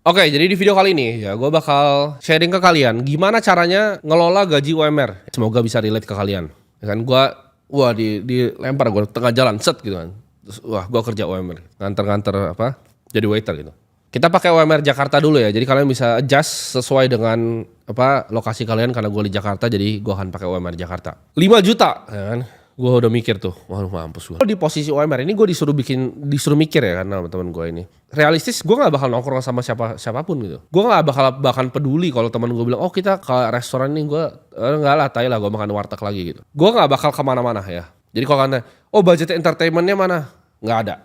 Oke, jadi di video kali ini ya gue bakal sharing ke kalian gimana caranya ngelola gaji UMR. Semoga bisa relate ke kalian. Ya kan wah dilempar gue tengah jalan set gitu kan. Terus wah gue kerja UMR, nganter-nganter apa? Jadi waiter gitu. Kita pakai UMR Jakarta dulu ya. Jadi kalian bisa adjust sesuai dengan apa lokasi kalian karena gue di Jakarta jadi gue akan pakai UMR Jakarta. 5 juta ya kan. Gue udah mikir tuh, waduh mampus gue. Di posisi UMR ini gue disuruh mikir ya karena teman gue ini. Realistis gue nggak bakal nongkrong sama siapapun gitu. Gue nggak bahkan peduli kalau teman gue bilang, oh kita ke restoran ini gue nggak lah, tai lah gue makan warteg lagi gitu. Gue nggak bakal kemana-mana ya. Jadi kalau kata, oh budget entertainmentnya mana? Nggak ada.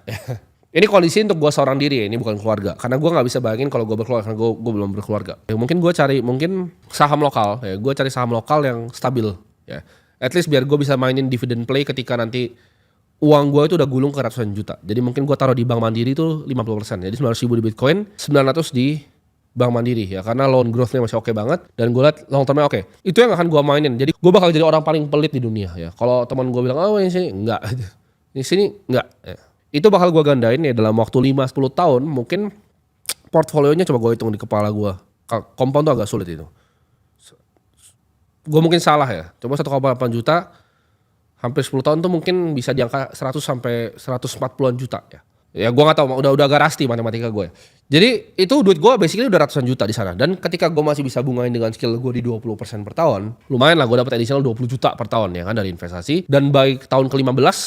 Ini kondisi untuk gue seorang diri ya, ini bukan keluarga. Karena gue nggak bisa bayangin kalau gue berkeluarga, karena gue belum berkeluarga. Ya, mungkin gue cari saham lokal ya. Gue cari saham lokal yang stabil ya. At least biar gue bisa mainin dividend play ketika nanti uang gue itu udah gulung ke ratusan juta. Jadi mungkin gue taruh di Bank Mandiri itu 50%. Jadi 900 ribu di Bitcoin, 900 di Bank Mandiri ya. Karena loan growth-nya masih oke banget. Dan gue liat long term-nya oke. Itu yang akan gue mainin. Jadi gue bakal jadi orang paling pelit di dunia ya. Kalau teman gue bilang, oh ini sini, enggak. Di sini, enggak. Ya. Itu bakal gue gandain ya dalam waktu 5-10 tahun. Mungkin portfolionya coba gue hitung di kepala gue. Compound tuh agak sulit itu. Gue mungkin salah ya, coba 1,8 juta hampir 10 tahun tuh mungkin bisa di angka 100 sampai 140-an juta ya. Ya gue gak tahu, udah agak rasti matematika gue. Jadi itu duit gue basically udah ratusan juta di sana. Dan ketika gue masih bisa bungain dengan skill gue di 20% per tahun, lumayan lah gue dapat additional 20 juta per tahun ya kan dari investasi. Dan baik tahun ke-15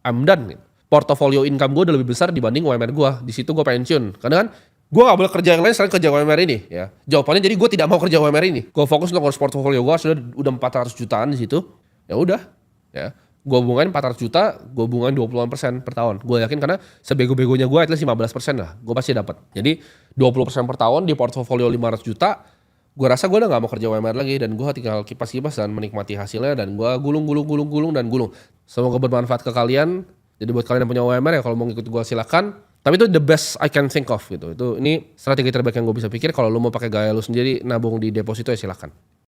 I'm done gitu. Portfolio income gue udah lebih besar dibanding UMR gue. Di situ gue pensiun. Karena kan gue gak boleh kerja yang lain selain kerja UMR ini ya. Jawabannya jadi gue tidak mau kerja UMR ini. Gue fokus untuk ngurus portfolio gue udah 400 jutaan di situ. Ya udah ya. Gue bungain 400 juta, gue bungain 20% per tahun. Gue yakin karena sebego-begonya gue at least 15% lah. Gue pasti dapat. Jadi 20% per tahun di portfolio 500 juta. Gue rasa gue udah gak mau kerja UMR lagi. Dan gue tinggal kipas-kipas dan menikmati hasilnya. Dan gue gulung. Semoga bermanfaat ke kalian. Jadi buat kalian yang punya UMR ya kalau mau ngikut gue silakan. Tapi itu the best I can think of gitu. Ini strategi terbaik yang gue bisa pikir. Kalau lu mau pakai gaya lu sendiri nabung di deposito ya silakan.